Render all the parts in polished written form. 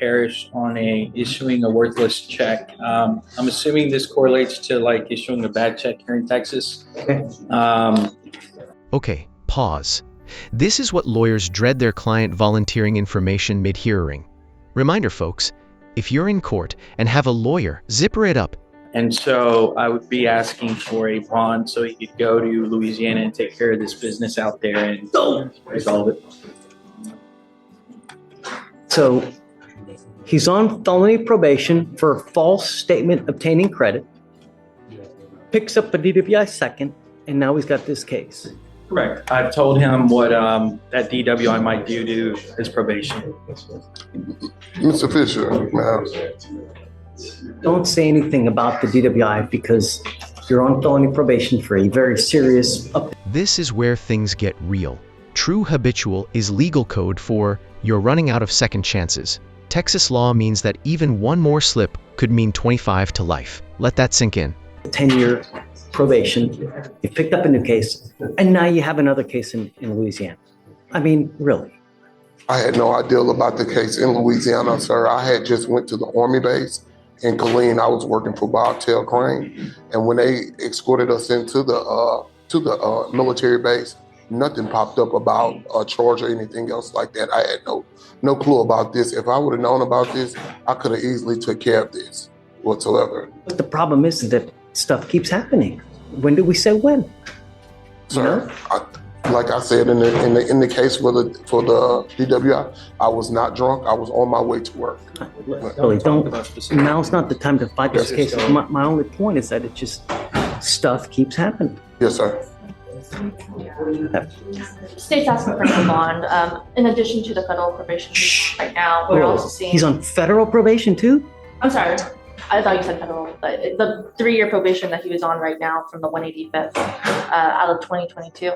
Parish on issuing a worthless check. I'm assuming this correlates to like issuing a bad check here in Texas. Okay, pause. This is what lawyers dread their client volunteering information mid-hearing. Reminder, folks, if you're in court and have a lawyer, zipper it up. And so I would be asking for a bond so he could go to Louisiana and take care of this business out there and resolve it. So he's on felony probation for false statement obtaining credit, picks up a DWI second, and now he's got this case. Correct. I've told him what that DWI might do to his probation. Mr. Fisher, ma'am. Don't say anything about the DWI because you're on felony probation for a very serious This is where things get real. True habitual is legal code for you're running out of second chances. Texas law means that even one more slip could mean 25 to life. Let that sink in. 10-year probation. You picked up a new case, and now you have another case in Louisiana. I mean, really. I had no idea about the case in Louisiana, sir. I had just went to the Army base in Killeen. I was working for Bobtail Crane, and when they escorted us into the military base, nothing popped up about a charge or anything else like that. I had no clue about this. If I would have known about this, I could have easily took care of this whatsoever. But the problem is that stuff keeps happening. When do we say when? Sir, like I said in the case for the DWI, I was not drunk. I was on my way to work. Really, now's not the time to fight those cases. My only point is that it just, stuff keeps happening. Yes, sir. State's asking for no bond. In addition to the federal probation right now, we're also seeing... He's on federal probation too? I'm sorry. I thought you said federal, but the 3-year probation that he was on right now from the 185th out of 2022.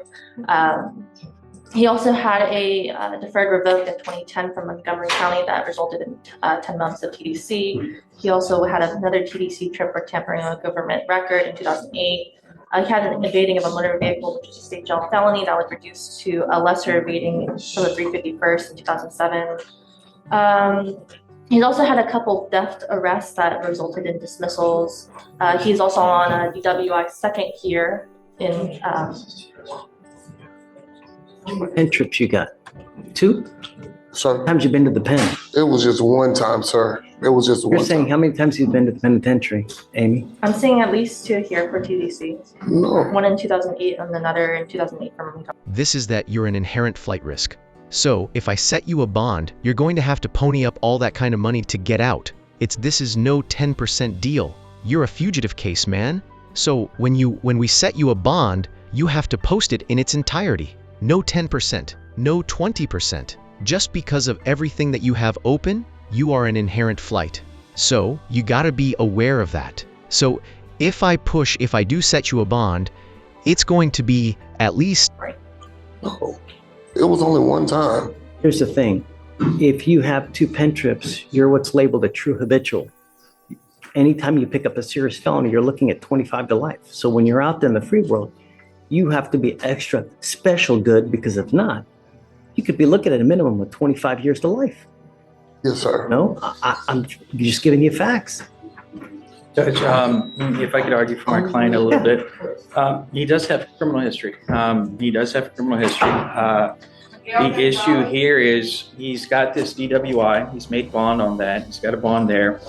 He also had a deferred revoke in 2010 from Montgomery County that resulted in 10 months of TDC. He also had another TDC trip for tampering with government record in 2008. He had an evading of a motor vehicle, which is a state jail felony that was reduced to a lesser evading from the 351st in 2007. He's also had a couple theft arrests that resulted in dismissals. He's also on a DWI second here in... How many trips you got? 2? Sir? How many times you been to the pen? It was just one time, sir. It was just one time. You're saying how many times you've been to the penitentiary, Amy? I'm seeing at least 2 here for TDC. No. One in 2008 and another in 2008 from... This is that you're an inherent flight risk. So, if I set you a bond, you're going to have to pony up all that kind of money to get out. This is no 10% deal. You're a fugitive case, man. So, when we set you a bond, you have to post it in its entirety. No 10%, no 20%. Just because of everything that you have open, you are an inherent flight. So, you gotta be aware of that. So, if I do set you a bond, it's going to be at least... No. It was only one time. Here's the thing. If you have 2 pen trips, you're what's labeled a true habitual. Anytime you pick up a serious felony, you're looking at 25 to life. So when you're out there in the free world, you have to be extra special good, because if not, you could be looking at a minimum of 25 years to life. Yes, sir. No, I'm just giving you facts. Judge, if I could argue for my client a little bit, he does have criminal history. The issue here is he's got this DWI. He's made bond on that. He's got a bond there.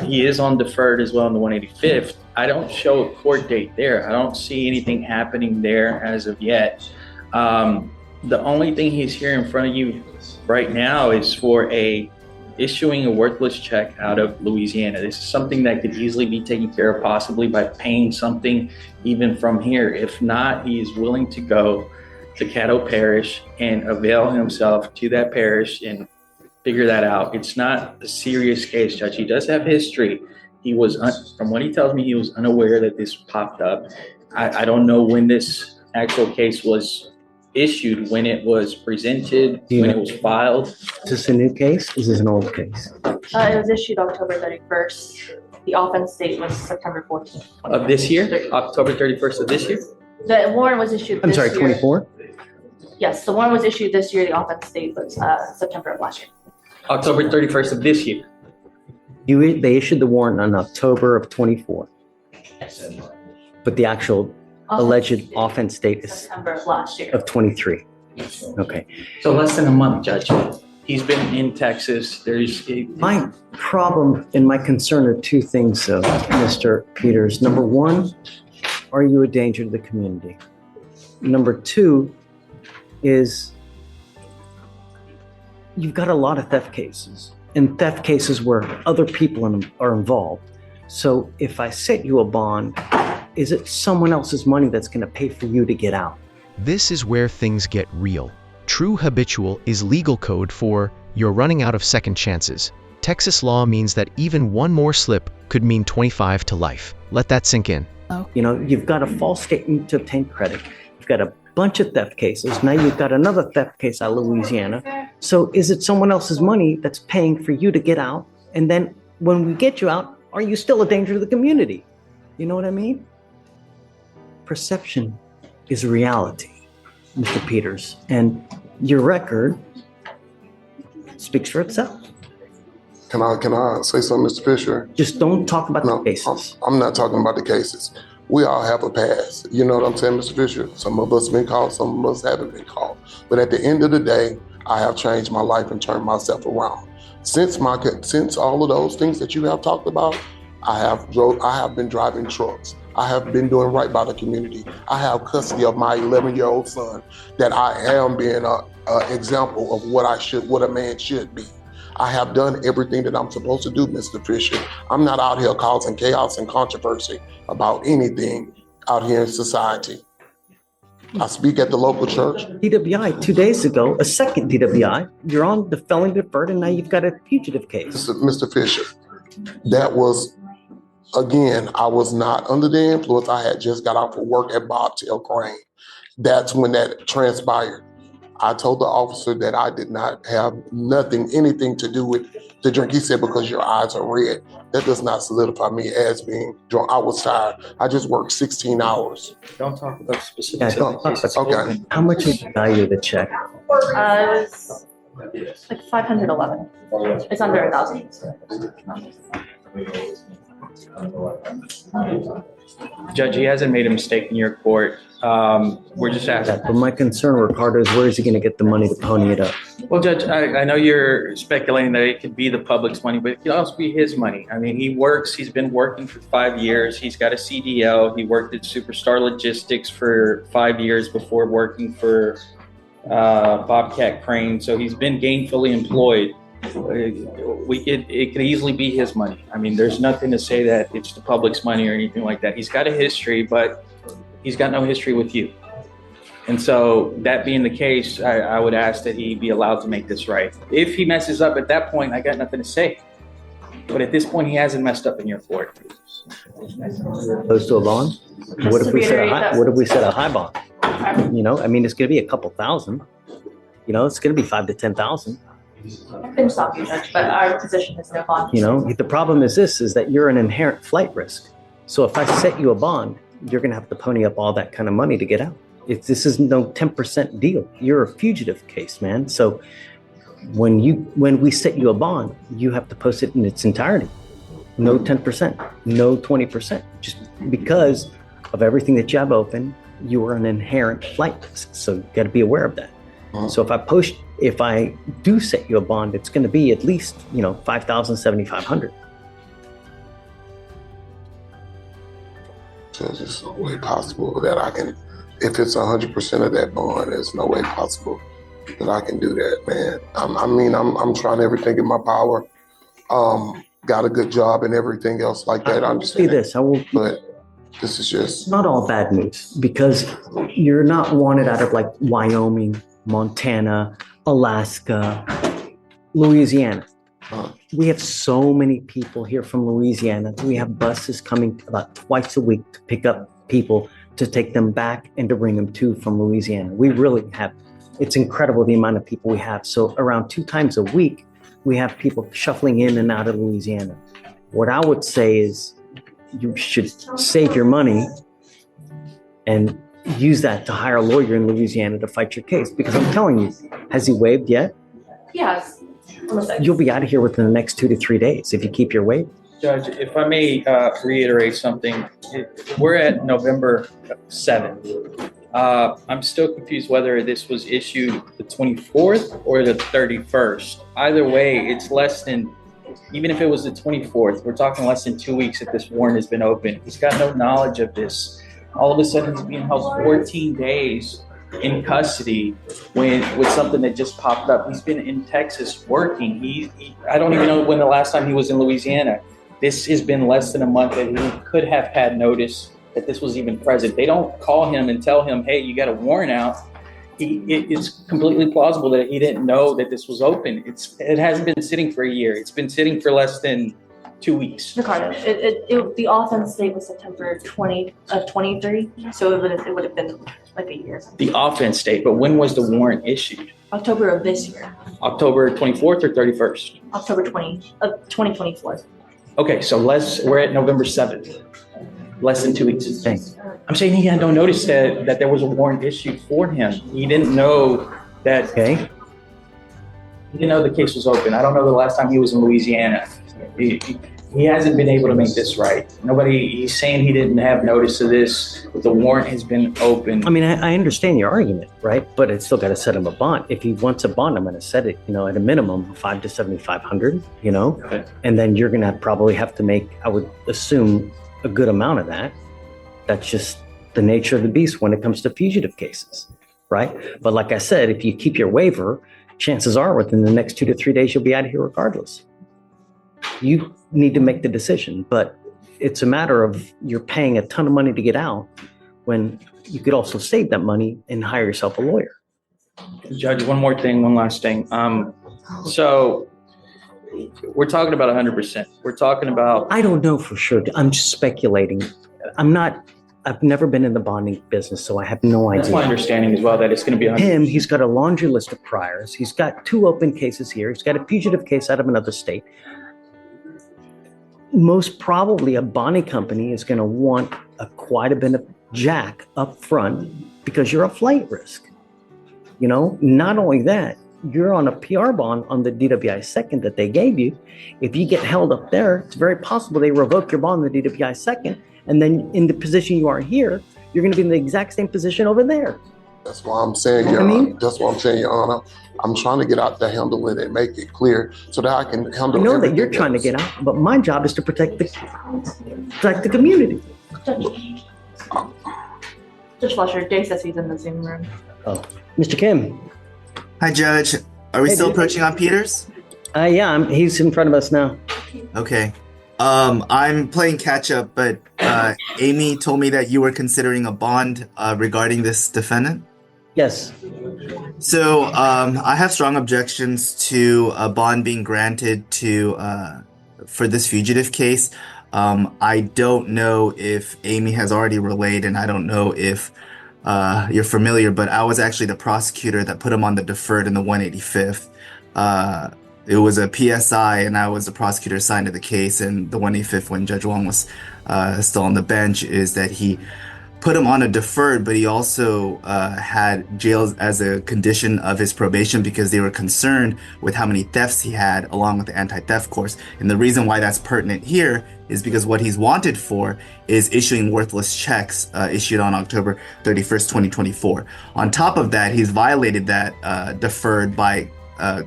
He is on deferred as well in the 185th. I don't show a court date there. I don't see anything happening there as of yet. The only thing he's here in front of you right now is for issuing a worthless check out of Louisiana. This is something that could easily be taken care of, possibly by paying something even from here. If not, he is willing to go to Caddo Parish and avail himself to that parish and figure that out. It's not a serious case, Judge. He does have history. He was, from what he tells me, he was unaware that this popped up. I don't know when this actual case was issued, when it was presented, when it was filed. Is this a new case? Is this an old case? It was issued October 31st. The offense date was September 14th. Of this year? October 31st of this year? The warrant was issued this year. 24? Yes, the warrant was issued this year. The offense date was September of last year. October 31st of this year. They issued the warrant on October of 24, but the actual alleged offense date is September of last year. of 23. Okay. So less than a month, Judge. He's been in Texas. My problem and my concern are two things, though, Mr. Peters. Number one, are you a danger to the community? Number two is you've got a lot of theft cases, and theft cases where other people are involved. So if I set you a bond, is it someone else's money that's going to pay for you to get out? This is where things get real. True habitual is legal code for you're running out of second chances. Texas law means that even one more slip could mean 25 to life. Let that sink in. You know, you've got a false statement to obtain credit. You've got a bunch of theft cases. Now you've got another theft case out of Louisiana. So is it someone else's money that's paying for you to get out? And then when we get you out, are you still a danger to the community? You know what I mean? Perception is reality, Mr. Peters. And your record speaks for itself. Can I say something, Mr. Fisher? Just don't talk about the No, cases. I'm not talking about the cases. We all have a past. You know what I'm saying, Mr. Fisher? Some of us been called, some of us haven't been called. But at the end of the day, I have changed my life and turned myself around. Since all of those things that you have talked about, I have been driving trucks. I have been doing right by the community. I have custody of my 11-year-old son, that I am being an example of what a man should be. I have done everything that I'm supposed to do, Mr. Fisher. I'm not out here causing chaos and controversy about anything out here in society. I speak at the local church. DWI 2 days ago, a second DWI, you're on the felony deferred, and now you've got a fugitive case. Mr. Fisher, that was, again, I was not under the influence. I had just got out for work at Bobtail Crane. That's when that transpired. I told the officer that I did not have anything to do with the drink. He said, because your eyes are red. That does not solidify me as being drunk. I was tired. I just worked 16 hours. Don't talk about specifics. Okay. How much is the value of the check? It was like 511. It's under 1,000. Judge, he hasn't made a mistake in your court. We're just asking. But my concern, Ricardo, is where is he going to get the money to pony it up? Well, Judge, I know you're speculating that it could be the public's money, but it could also be his money. I mean, he's been working for 5 years. He's got a CDL. He worked at Superstar Logistics for 5 years before working for Bobcat Crane. So he's been gainfully employed. It could easily be his money. I mean, there's nothing to say that it's the public's money or anything like that. He's got a history, but he's got no history with you. And so that being the case, I would ask that he be allowed to make this right. If he messes up at that point, I got nothing to say. But at this point, he hasn't messed up in your court. Opposed to a bond? What if we set a high bond? You know, I mean, it's going to be a couple thousand. You know, it's going to be 5,000 to 10,000. I couldn't stop you, Judge, but our position is no bond. You know, the problem is that you're an inherent flight risk. So if I set you a bond, you're going to have to pony up all that kind of money to get out. This is no 10% deal. You're a fugitive case, man. So when we set you a bond, you have to post it in its entirety. No 10%, no 20%. Just because of everything that you have open, you are an inherent flight risk. So you got to be aware of that. So if I do set you a bond, it's going to be at least, $5,000, $7,500. So there's no way possible that I can, if it's 100% of that bond, there's no way possible that I can do that, man. I'm trying everything in my power. Got a good job and everything else like that. I'm just say this. But this is just not all bad news, because you're not wanted out of like Wyoming, Montana, Alaska, Louisiana. We have so many people here from Louisiana. We have buses coming about twice a week to pick up people to take them back and to bring them from Louisiana. We really have, it's incredible the amount of people we have. So around 2 times a week, we have people shuffling in and out of Louisiana. What I would say is you should save your money and use that to hire a lawyer in Louisiana to fight your case. Because I'm telling you, has he waived yet? He has. On the 6th. You'll be out of here within the next 2 to 3 days if you keep your waiver. Judge, if I may reiterate something, we're at November 7th. I'm still confused whether this was issued the 24th or the 31st. Either way, it's less than, even if it was the 24th, we're talking less than 2 weeks that this warrant has been open. He's got no knowledge of this. All of a sudden, he's being held 14 days in custody with something that just popped up. He's been in Texas working. I don't even know when the last time he was in Louisiana. This has been less than a month that he could have had notice that this was even present. They don't call him and tell him, hey, you got a warrant out. It's completely plausible that he didn't know that this was open. It hasn't been sitting for a year. It's been sitting for less than 2 weeks. Ricardo, the offense date was September 20 of 23, so it would have been like a year. The offense date, but when was the warrant issued? October of this year. October 24th or 31st? October 20 of 2024. Okay, so we're at November 7th. Less than 2 weeks. Thanks. I'm saying he had no notice that there was a warrant issued for him. He didn't know that. Okay. He didn't know the case was open. I don't know the last time he was in Louisiana. He hasn't been able to make this right. He's saying he didn't have notice of this. The warrant has been open. I mean, I understand your argument, right? But it's still got to set him a bond. If he wants a bond, I'm going to set it, at a minimum, $500 to $7,500, Okay. and then you're going to probably have to make, I would assume, a good amount of that. That's just the nature of the beast when it comes to fugitive cases, right? But like I said, if you keep your waiver, chances are within the next 2 to 3 days, you'll be out of here regardless. You need to make the decision, but it's a matter of you're paying a ton of money to get out when you could also save that money and hire yourself a lawyer. Judge, one last thing. So we're talking about 100%. We're talking about. I don't know for sure. I'm just speculating. I've never been in the bonding business, so I have no idea. That's my understanding as well, that it's going to be 100%. He's got a laundry list of priors. He's got 2 open cases here. He's got a fugitive case out of another state. Most probably a bonding company is going to want quite a bit of jack up front because you're a flight risk. Not only that, you're on a PR bond on the DWI second that they gave you. If you get held up there, it's very possible they revoke your bond on the DWI second. And then in the position you are here, you're going to be in the exact same position over there. That's why I'm saying, Your Honor. That's why I'm saying, Your Honor. I'm trying to get out to handle it and make it clear so that I can handle it. I know that you're trying to get out, but my job is to protect the community. Judge Fleischer, Jay says he's in the Zoom room. Oh, Mr. Kim. Hi, Judge. Are we still approaching on Peters? Yeah, he's in front of us now. Okay. I'm playing catch up, but Amy told me that you were considering a bond regarding this defendant. Yes. So I have strong objections to a bond being granted for this fugitive case. I don't know if Amy has already relayed, and I don't know if you're familiar, but I was actually the prosecutor that put him on the deferred in the 185th. It was a PSI, and I was the prosecutor assigned to the case. And the 185th, when Judge Wong was still on the bench, is that he put him on a deferred, but he also had jail as a condition of his probation because they were concerned with how many thefts he had, along with the anti-theft course. And the reason why that's pertinent here is because what he's wanted for is issuing worthless checks issued on October 31st, 2024. On top of that, he's violated that deferred by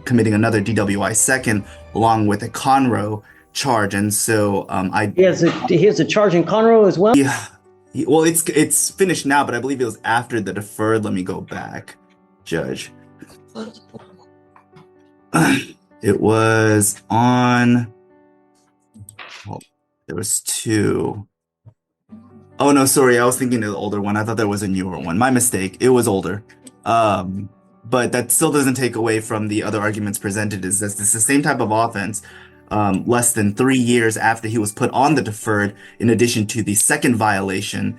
committing another DWI second, along with a Conroe charge. And so he has a charge in Conroe as well? Yeah. Well, it's finished now, but I believe it was after the deferred. Let me go back, Judge. It was on. Oh, there was 2. Oh no, sorry, I was thinking of the older one. I thought there was a newer one. My mistake. It was older. But that still doesn't take away from the other arguments presented. Is that it's the same type of offense. Less than 3 years after he was put on the deferred, in addition to the second violation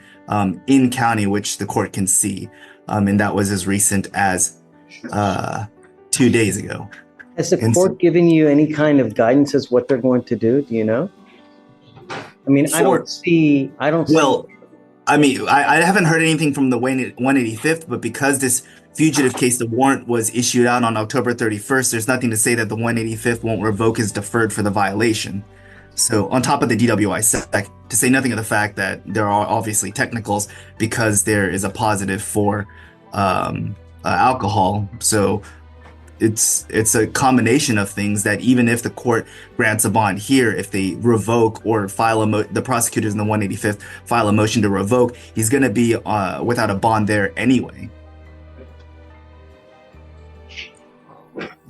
in county, which the court can see. And that was as recent as 2 days ago. Has the court given you any kind of guidance as what they're going to do? Do you know? I mean, I don't see. Well, I mean, I haven't heard anything from the 185th, but because this fugitive case, the warrant was issued out on October 31st. There's nothing to say that the 185th won't revoke his deferred for the violation. So on top of the DWI sec, to say nothing of the fact that there are obviously technicals because there is a positive for alcohol. So it's a combination of things that even if the court grants a bond here, if they revoke or file the prosecutors in the 185th file a motion to revoke, he's going to be without a bond there anyway.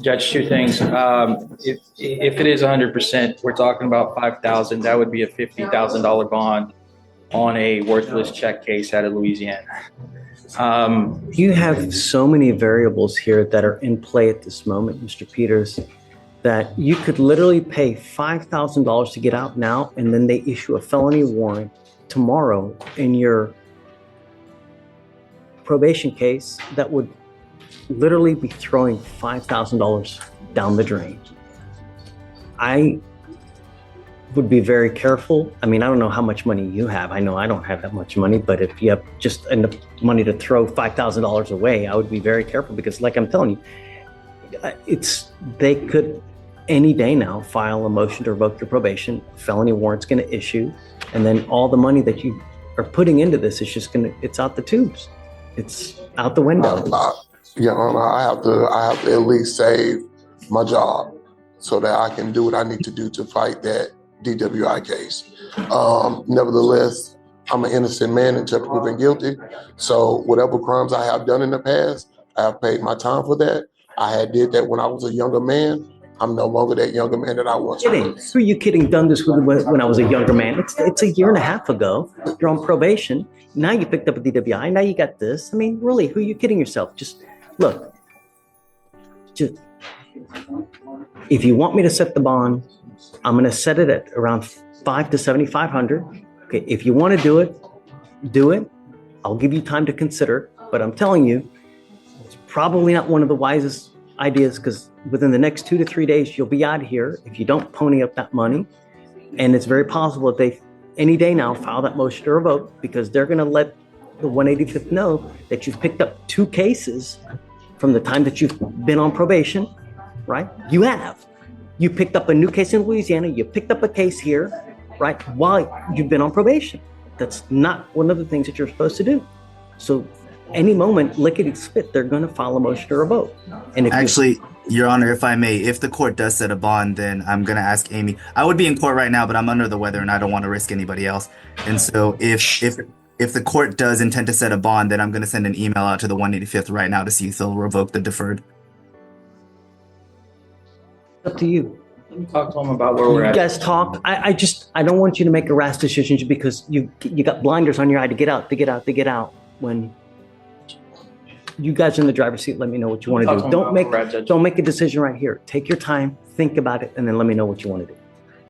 Judge, two things. If it is 100%, we're talking about $5,000. That would be a $50,000 bond on a worthless check case out of Louisiana. You have so many variables here that are in play at this moment, Mr. Peters, that you could literally pay $5,000 to get out now, and then they issue a felony warrant tomorrow in your probation case that would literally be throwing $5,000 down the drain. I would be very careful. I mean, I don't know how much money you have. I know I don't have that much money, but if you have just enough money to throw $5,000 away, I would be very careful because, like I'm telling you, they could any day now file a motion to revoke your probation. Felony warrant's going to issue, and then all the money that you are putting into this is just it's out the tubes. It's out the window. Your Honor, I have to at least save my job so that I can do what I need to do to fight that DWI case. Nevertheless, I'm an innocent man until proven guilty. So whatever crimes I have done in the past, I have paid my time for that. I had did that when I was a younger man. I'm no longer that younger man that I was. Who are you kidding? Done this when I was a younger man. It's a year and a half ago. You're on probation. Now you picked up a DWI. Now you got this. I mean, really, who are you kidding yourself? Just look. If you want me to set the bond, I'm going to set it at around $500 to $7,500. Okay, if you want to do it, do it. I'll give you time to consider. But I'm telling you, it's probably not one of the wisest ideas because within the next 2 to 3 days, you'll be out of here if you don't pony up that money. And it's very possible that they, any day now, file that motion to revoke because they're going to let the 185th know that you've picked up 2 cases from the time that you've been on probation, right? You have. You picked up a new case in Louisiana. You picked up a case here, right? While you've been on probation. That's not one of the things that you're supposed to do. So any moment, lickety spit, they're going to file a motion to revoke. And if actually, Your Honor, if I may, if the court does set a bond, then I'm going to ask Amy. I would be in court right now, but I'm under the weather and I don't want to risk anybody else. And so if the court does intend to set a bond, then I'm going to send an email out to the 185th right now to see if they'll revoke the deferred. Up to you. Talk to them about where we're You at. guys talk. I don't want you to make a rash decision just because you got blinders on your eye to get out. When you guys are in the driver's seat, let me know what you want to do. Don't make a decision right here. Take your time, think about it, and then let me know what you want to do.